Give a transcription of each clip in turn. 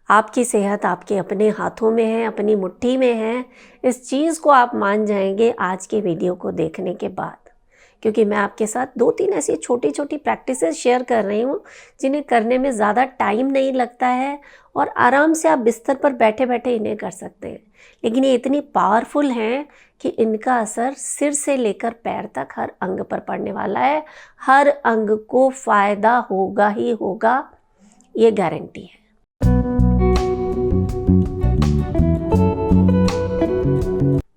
आपकी सेहत आपके अपने हाथों में है, अपनी मुट्ठी में है। इस चीज़ को आप मान जाएंगे आज के वीडियो को देखने के बाद, क्योंकि मैं आपके साथ 2-3 ऐसी छोटी छोटी प्रैक्टिसेस शेयर कर रही हूँ जिन्हें करने में ज़्यादा टाइम नहीं लगता है और आराम से आप बिस्तर पर बैठे बैठे इन्हें कर सकते हैं। लेकिन ये इतनी पावरफुल हैं कि इनका असर सिर से लेकर पैर तक हर अंग पर पड़ने वाला है। हर अंग को फ़ायदा होगा ही होगा, ये गारंटी है।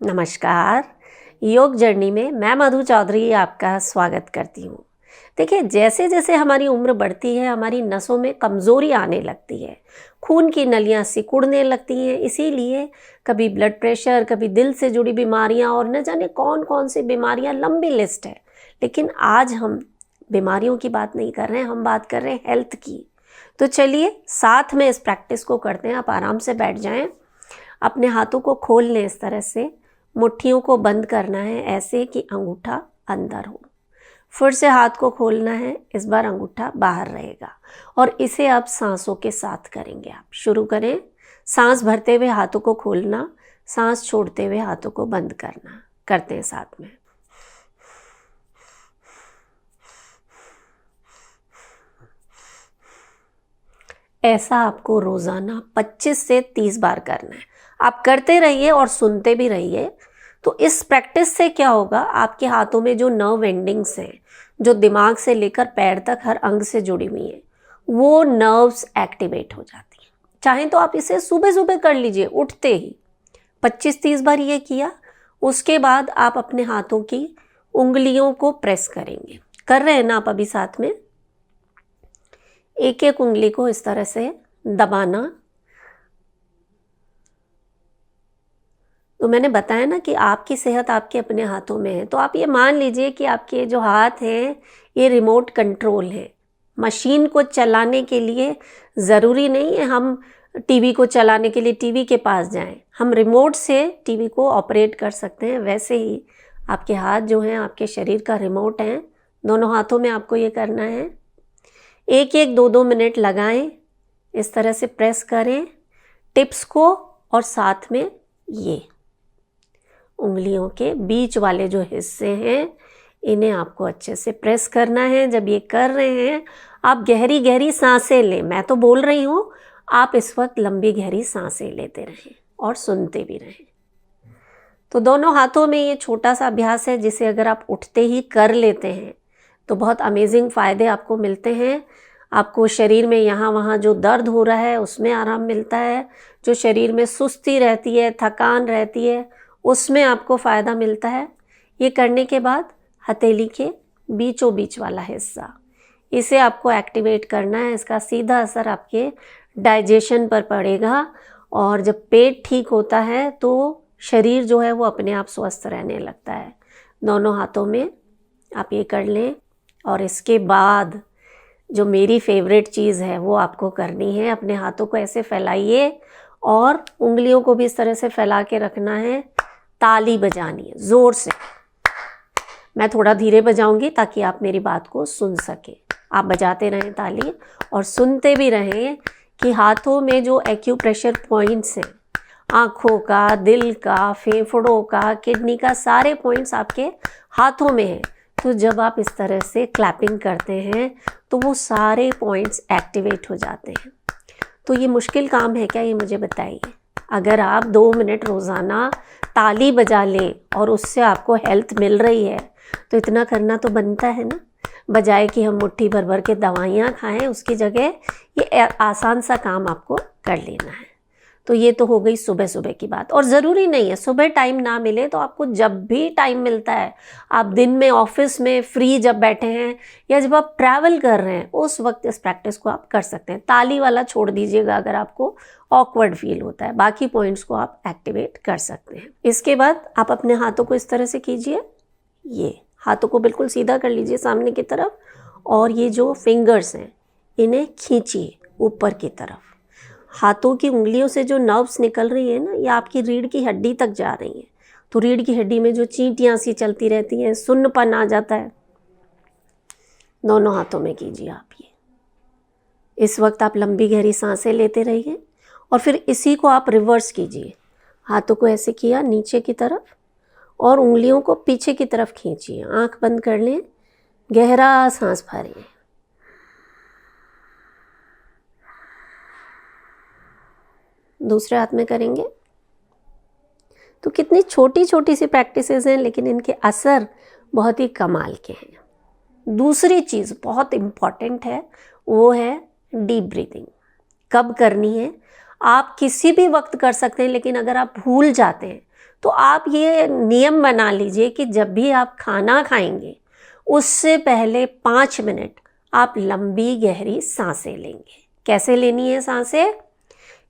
नमस्कार, योग जर्नी में मैं मधु चौधरी आपका स्वागत करती हूँ। देखिए, जैसे जैसे हमारी उम्र बढ़ती है हमारी नसों में कमज़ोरी आने लगती है, खून की नलियाँ सिकुड़ने लगती हैं। इसीलिए कभी ब्लड प्रेशर, कभी दिल से जुड़ी बीमारियाँ और न जाने कौन कौन सी बीमारियाँ, लंबी लिस्ट है। लेकिन आज हम बीमारियों की बात नहीं कर रहे हैं, हम बात कर रहे हैं हेल्थ की। तो चलिए साथ में इस प्रैक्टिस को करते हैं। आप आराम से बैठ जाएं, अपने हाथों को खोल लें इस तरह से, मुट्ठियों को बंद करना है ऐसे कि अंगूठा अंदर हो। फिर से हाथ को खोलना है, इस बार अंगूठा बाहर रहेगा और इसे आप सांसों के साथ करेंगे। आप शुरू करें, सांस भरते हुए हाथों को खोलना, सांस छोड़ते हुए हाथों को बंद करना। करते हैं साथ में। ऐसा आपको रोज़ाना 25 से 30 बार करना है। आप करते रहिए और सुनते भी रहिए। तो इस प्रैक्टिस से क्या होगा, आपके हाथों में जो नर्व एंडिंग्स हैं, जो दिमाग से लेकर पैर तक हर अंग से जुड़ी हुई हैं, वो नर्व्स एक्टिवेट हो जाती हैं। चाहें तो आप इसे सुबह सुबह कर लीजिए, उठते ही 25-30 बार ये किया। उसके बाद आप अपने हाथों की उंगलियों को प्रेस करेंगे। कर रहे हैं ना आप अभी साथ में? एक एक उंगली को इस तरह से दबाना। तो मैंने बताया ना कि आपकी सेहत आपके अपने हाथों में है। तो आप ये मान लीजिए कि आपके जो हाथ हैं ये रिमोट कंट्रोल है। मशीन को चलाने के लिए ज़रूरी नहीं है हम टीवी को चलाने के लिए टीवी के पास जाएं। हम रिमोट से टीवी को ऑपरेट कर सकते हैं। वैसे ही आपके हाथ जो हैं आपके शरीर का रिमोट हैं। दोनों हाथों में आपको ये करना है। 1-1, 2-2 मिनट लगाएं, इस तरह से प्रेस करें टिप्स को और साथ में ये उंगलियों के बीच वाले जो हिस्से हैं इन्हें आपको अच्छे से प्रेस करना है। जब ये कर रहे हैं आप गहरी गहरी सांसें लें। मैं तो बोल रही हूँ, आप इस वक्त लंबी गहरी सांसें लेते रहें और सुनते भी रहें। तो दोनों हाथों में ये छोटा सा अभ्यास है जिसे अगर आप उठते ही कर लेते हैं तो बहुत अमेजिंग फ़ायदे आपको मिलते हैं। आपको शरीर में यहाँ वहाँ जो दर्द हो रहा है उसमें आराम मिलता है। जो शरीर में सुस्ती रहती है, थकान रहती है, उसमें आपको फ़ायदा मिलता है। ये करने के बाद हथेली के बीचों बीच वाला हिस्सा, इसे आपको एक्टिवेट करना है। इसका सीधा असर आपके डाइजेशन पर पड़ेगा और जब पेट ठीक होता है तो शरीर जो है वो अपने आप स्वस्थ रहने लगता है। दोनों हाथों में आप ये कर लें और इसके बाद जो मेरी फेवरेट चीज़ है वो आपको करनी है। अपने हाथों को ऐसे फैलाइए और उंगलियों को भी इस तरह से फैला के रखना है। ताली बजानी है ज़ोर से। मैं थोड़ा धीरे बजाऊंगी ताकि आप मेरी बात को सुन सकें। आप बजाते रहें ताली और सुनते भी रहें कि हाथों में जो एक्यूप्रेशर पॉइंट्स हैं, आँखों का, दिल का, फेफड़ों का, किडनी का, सारे पॉइंट्स आपके हाथों में हैं। तो जब आप इस तरह से क्लैपिंग करते हैं तो वो सारे पॉइंट्स एक्टिवेट हो जाते हैं। तो ये मुश्किल काम है क्या, ये मुझे बताइए। अगर आप 2 मिनट रोज़ाना ताली बजा लें और उससे आपको हेल्थ मिल रही है तो इतना करना तो बनता है ना। बजाय कि हम मुट्ठी भर भर के दवाइयाँ खाएं, उसकी जगह ये आसान सा काम आपको कर लेना है। तो ये तो हो गई सुबह सुबह की बात। और ज़रूरी नहीं है सुबह टाइम ना मिले तो आपको जब भी टाइम मिलता है, आप दिन में ऑफिस में फ्री जब बैठे हैं या जब आप ट्रैवल कर रहे हैं उस वक्त इस प्रैक्टिस को आप कर सकते हैं। ताली वाला छोड़ दीजिएगा अगर आपको ऑकवर्ड फील होता है, बाकी पॉइंट्स को आप एक्टिवेट कर सकते हैं। इसके बाद आप अपने हाथों को इस तरह से कीजिए, ये हाथों को बिल्कुल सीधा कर लीजिए सामने की तरफ और ये जो फिंगर्स हैं इन्हें खींचिए ऊपर की तरफ। हाथों की उंगलियों से जो नर्व्स निकल रही है ना, ये आपकी रीढ़ की हड्डी तक जा रही हैं। तो रीढ़ की हड्डी में जो चींटियाँ सी चलती रहती हैं, सुन्नपन आ जाता है, दोनों हाथों में कीजिए आप ये। इस वक्त आप लंबी गहरी सांसें लेते रहिए और फिर इसी को आप रिवर्स कीजिए। हाथों को ऐसे किया नीचे की तरफ और उंगलियों को पीछे की तरफ खींचिए। आंख बंद कर लें, गहरा सांस भरें। दूसरे हाथ में करेंगे। तो कितनी छोटी छोटी सी प्रैक्टिसेस हैं, लेकिन इनके असर बहुत ही कमाल के हैं। दूसरी चीज़ बहुत इम्पॉर्टेंट है, वो है डीप ब्रीदिंग। कब करनी है? आप किसी भी वक्त कर सकते हैं, लेकिन अगर आप भूल जाते हैं तो आप ये नियम बना लीजिए कि जब भी आप खाना खाएंगे उससे पहले 5 मिनट आप लंबी गहरी सांसें लेंगे। कैसे लेनी है सांसें?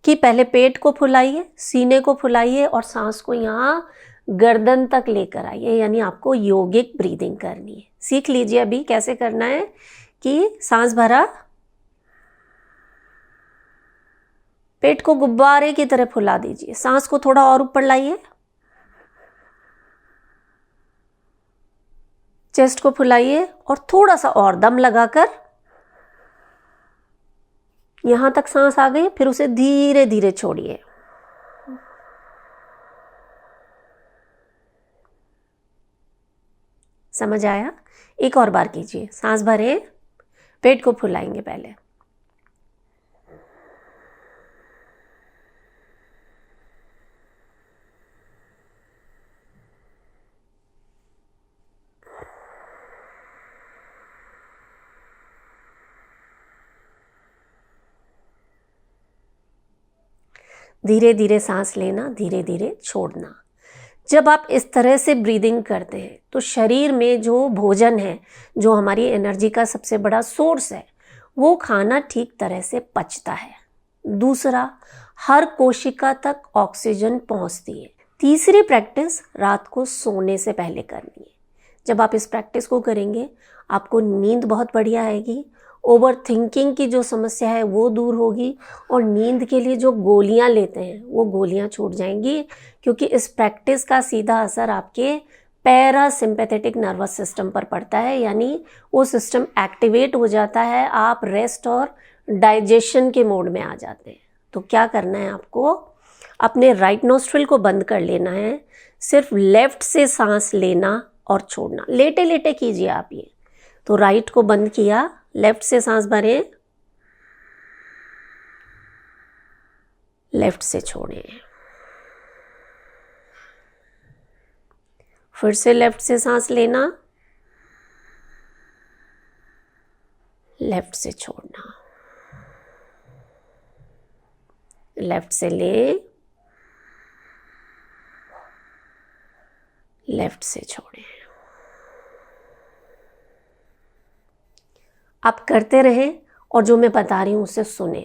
कि पहले पेट को फुलाइए, सीने को फुलाइए और सांस को यहाँ गर्दन तक लेकर आइए, यानी आपको योगिक ब्रीदिंग करनी है। सीख लीजिए अभी कैसे करना है कि सांस भरा, पेट को गुब्बारे की तरह फुला दीजिए, सांस को थोड़ा और ऊपर लाइए, चेस्ट को फुलाइए और थोड़ा सा और दम लगाकर, यहां तक सांस आ गई, फिर उसे धीरे धीरे छोड़िए। समझ आया? एक और बार कीजिए। सांस भरें, पेट को फुलाएंगे पहले, धीरे धीरे सांस लेना, धीरे धीरे छोड़ना। जब आप इस तरह से ब्रीदिंग करते हैं तो शरीर में जो भोजन है, जो हमारी एनर्जी का सबसे बड़ा सोर्स है, वो खाना ठीक तरह से पचता है। दूसरा, हर कोशिका तक ऑक्सीजन पहुंचती है। तीसरी प्रैक्टिस रात को सोने से पहले करनी है। जब आप इस प्रैक्टिस को करेंगे आपको नींद बहुत बढ़िया आएगी, ओवर थिंकिंग की जो समस्या है वो दूर होगी और नींद के लिए जो गोलियां लेते हैं वो गोलियां छूट जाएंगी, क्योंकि इस प्रैक्टिस का सीधा असर आपके पैरासिम्पैथेटिक नर्वस सिस्टम पर पड़ता है, यानी वो सिस्टम एक्टिवेट हो जाता है, आप रेस्ट और डाइजेशन के मोड में आ जाते हैं। तो क्या करना है आपको? अपने राइट नोस्ट्रिल को बंद कर लेना है, सिर्फ लेफ्ट से सांस लेना और छोड़ना। लेटे लेटे कीजिए आप ये। तो राइट को बंद किया, लेफ्ट से सांस भरें, लेफ्ट से छोड़ें, फिर से लेफ्ट से सांस लेना, लेफ्ट से छोड़ना, लेफ्ट से लें, लेफ्ट से छोड़ें। आप करते रहें और जो मैं बता रही हूँ उसे सुने।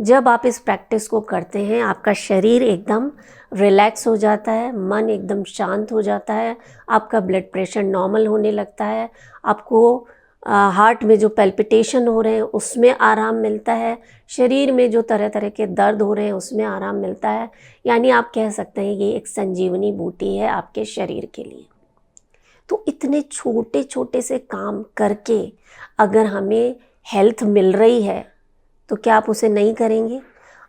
जब आप इस प्रैक्टिस को करते हैं आपका शरीर एकदम रिलैक्स हो जाता है, मन एकदम शांत हो जाता है, आपका ब्लड प्रेशर नॉर्मल होने लगता है, आपको हार्ट में जो पैल्पिटेशन हो रहे हैं उसमें आराम मिलता है, शरीर में जो तरह तरह के दर्द हो रहे हैं उसमें आराम मिलता है। यानी आप कह सकते हैं ये एक संजीवनी बूटी है आपके शरीर के लिए। तो इतने छोटे छोटे से काम करके अगर हमें हेल्थ मिल रही है तो क्या आप उसे नहीं करेंगे?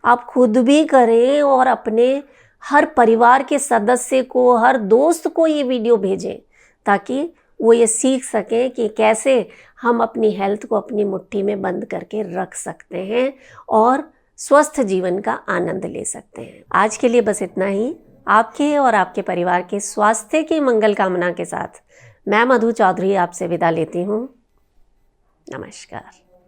आप खुद भी करें और अपने हर परिवार के सदस्य को, हर दोस्त को ये वीडियो भेजें, ताकि वो ये सीख सकें कि कैसे हम अपनी हेल्थ को अपनी मुट्ठी में बंद करके रख सकते हैं और स्वस्थ जीवन का आनंद ले सकते हैं। आज के लिए बस इतना ही। आपके और आपके परिवार के स्वास्थ्य की मंगल कामना के साथ मैं मधु चौधरी आपसे विदा लेती हूँ। नमस्कार।